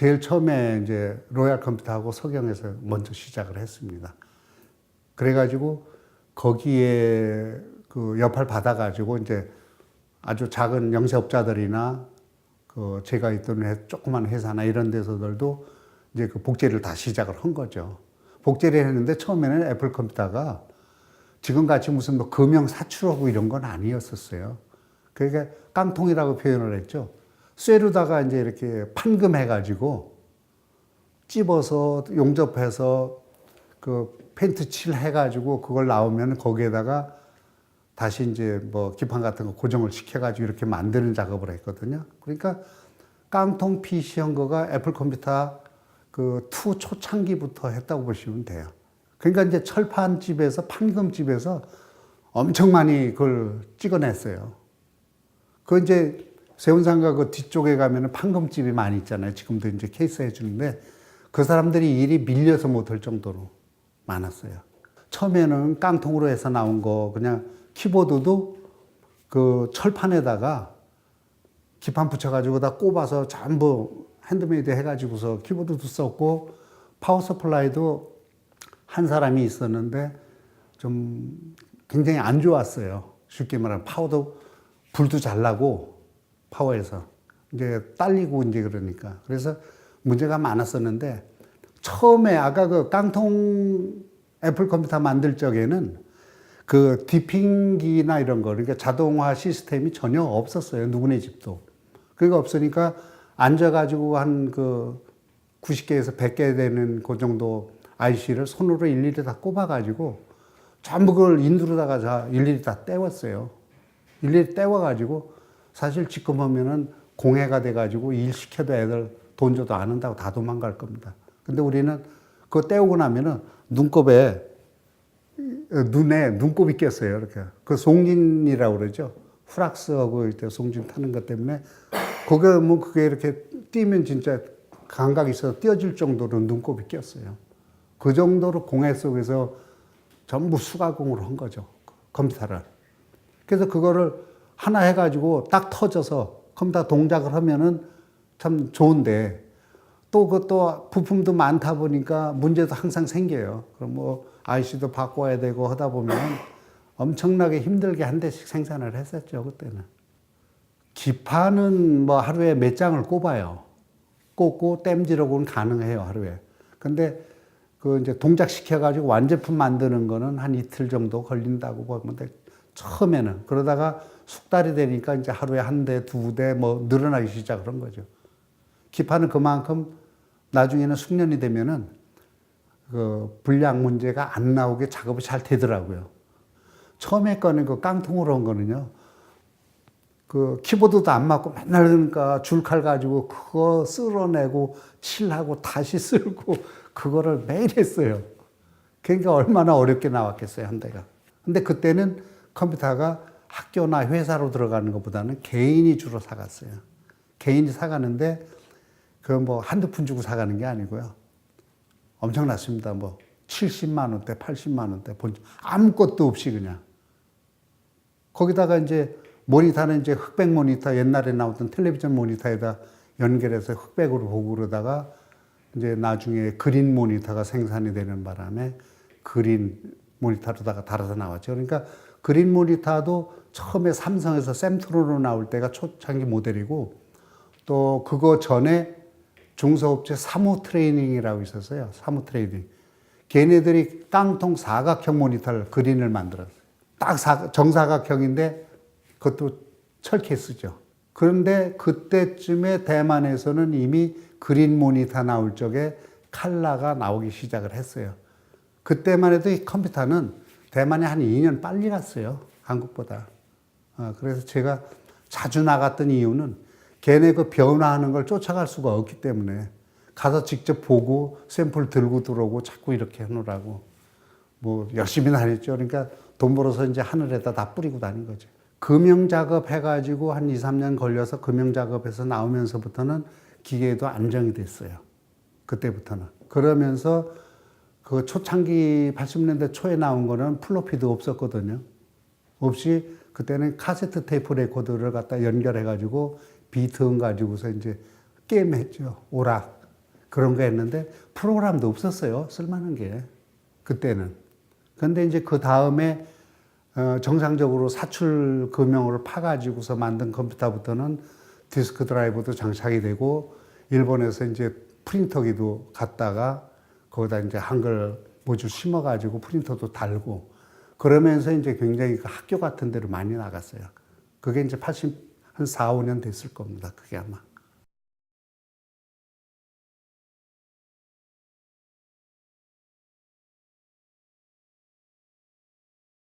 제일 처음에 이제 로얄 컴퓨터하고 서경에서 먼저 시작을 했습니다. 그래가지고 거기에 그 여파를 받아가지고 이제 아주 작은 영세업자들이나 그 제가 있던 조그만 회사나 이런 데서들도 이제 그 복제를 다 시작을 한 거죠. 복제를 했는데 처음에는 애플 컴퓨터가 지금같이 무슨 뭐 금형 사출하고 이런 건 아니었었어요. 그러니까 깡통이라고 표현을 했죠. 쇠로다가 이제 이렇게 판금해가지고 찝어서 용접해서 그 페인트 칠 해가지고 그걸 나오면 거기에다가 다시 이제 뭐 기판 같은 거 고정을 시켜가지고 이렇게 만드는 작업을 했거든요. 그러니까 깡통 PC 한 거가 애플 컴퓨터 그 투 초창기부터 했다고 보시면 돼요. 그러니까 이제 철판집에서 판금집에서 엄청 많이 그걸 찍어냈어요. 그 이제 세운상가 그 뒤쪽에 가면은 판금집이 많이 있잖아요. 지금도 이제 케이스 해주는데 그 사람들이 일이 밀려서 못할 정도로 많았어요. 처음에는 깡통으로 해서 나온 거 그냥 키보드도 그 철판에다가 기판 붙여가지고 다 꼽아서 전부 핸드메이드 해가지고서 키보드도 썼고 파워 서플라이도 한 사람이 있었는데 좀 굉장히 안 좋았어요. 쉽게 말하면 파워도 불도 잘 나고 파워에서 이제 딸리고 이제 그러니까 그래서 문제가 많았었는데 처음에 아까 그 깡통 애플 컴퓨터 만들 적에는 그 디핑기나 이런 거 그러니까 자동화 시스템이 전혀 없었어요. 누구네 집도. 그게 없으니까 앉아가지고 한 그 90개에서 100개 되는 그 정도 IC를 손으로 일일이 다 꼽아가지고 전부 그걸 인두로다가 다 일일이 다 떼웠어요. 일일이 떼워가지고 사실 지금 하면은 공해가 돼가지고 일 시켜도 애들 돈 줘도 안 한다고 다 도망갈 겁니다. 근데 우리는 그거 떼우고 나면은 눈에 눈곱이 꼈어요. 이렇게. 그 송진이라고 그러죠. 후락스하고 이때 송진 타는 것 때문에 그게 이렇게 뛰면 진짜 감각이 있어서 띄어질 정도로 눈곱이 꼈어요. 그 정도로 공해 속에서 전부 수가공으로 한 거죠. 컴퓨터를. 그래서 그거를 하나 해가지고 딱 터져서 컴퓨터 동작을 하면은 참 좋은데 또 그것도 부품도 많다 보니까 문제도 항상 생겨요. 그럼 뭐 IC도 바꿔야 되고 하다 보면 엄청나게 힘들게 한 대씩 생산을 했었죠, 그때는. 기판은 뭐 하루에 몇 장을 꼽아요. 꽂고 땜질하고는 가능해요, 하루에. 근데 그 이제 동작시켜가지고 완제품 만드는 거는 한 이틀 정도 걸린다고 보면 돼. 처음에는. 그러다가 숙달이 되니까 이제 하루에 한 대, 두 대 뭐 늘어나기 시작을 한 거죠. 기판은 그만큼 나중에는 숙련이 되면은 그 불량 문제가 안 나오게 작업이 잘 되더라고요. 처음에 거는 그 깡통으로 한 거는요. 그 키보드도 안 맞고 맨날 그러니까 줄칼 가지고 그거 쓸어내고 칠하고 다시 쓸고 그거를 매일 했어요. 그러니까 얼마나 어렵게 나왔겠어요, 한 대가. 근데 그때는 컴퓨터가 학교나 회사로 들어가는 것보다는 개인이 주로 사갔어요. 개인이 사가는데 그 뭐 한두 푼 주고 사가는 게 아니고요. 엄청났습니다. 뭐 70만 원대, 80만 원대 아무것도 없이 그냥. 거기다가 이제 모니터는 이제 흑백 모니터 옛날에 나왔던 텔레비전 모니터에다 연결해서 흑백으로 보고 그러다가 이제 나중에 그린 모니터가 생산이 되는 바람에 그린 모니터로다가 달아서 나왔죠. 그러니까 그린 모니터도 처음에 삼성에서 샘트론으로 나올 때가 초창기 모델이고 또 그거 전에 중소업체 사무 트레이닝이라고 있었어요. 사무 트레이닝. 걔네들이 깡통 사각형 모니터를 그린을 만들었어요. 딱 정사각형인데 그것도 철캐 쓰죠. 그런데 그때쯤에 대만에서는 이미 그린 모니터 나올 적에 칼라가 나오기 시작을 했어요. 그때만 해도 이 컴퓨터는 대만에 한 2년 빨리 갔어요. 한국보다. 그래서 제가 자주 나갔던 이유는 걔네 그 변화하는 걸 쫓아갈 수가 없기 때문에 가서 직접 보고 샘플 들고 들어오고 자꾸 이렇게 하느라고 뭐 열심히 다녔죠. 그러니까 돈 벌어서 이제 하늘에다 다 뿌리고 다닌 거죠. 금형 작업 해가지고 한 2, 3년 걸려서 금형 작업해서 나오면서부터는 기계도 안정이 됐어요. 그때부터는. 그러면서 그 초창기 80년대 초에 나온 거는 플로피도 없었거든요. 없이 그때는 카세트 테이프 레코더를 갖다 연결해가지고 비트음 가지고서 이제 게임 했죠. 오락. 그런 거 했는데 프로그램도 없었어요. 쓸만한 게. 그때는. 근데 이제 그 다음에 정상적으로 사출 금형으로 파가지고서 만든 컴퓨터부터는 디스크 드라이브도 장착이 되고 일본에서 이제 프린터기도 갖다가 거기다 이제 한글 모듈 심어가지고 프린터도 달고 그러면서 이제 굉장히 그 학교 같은 데로 많이 나갔어요. 그게 이제 한 4, 5년 됐을 겁니다. 그게 아마.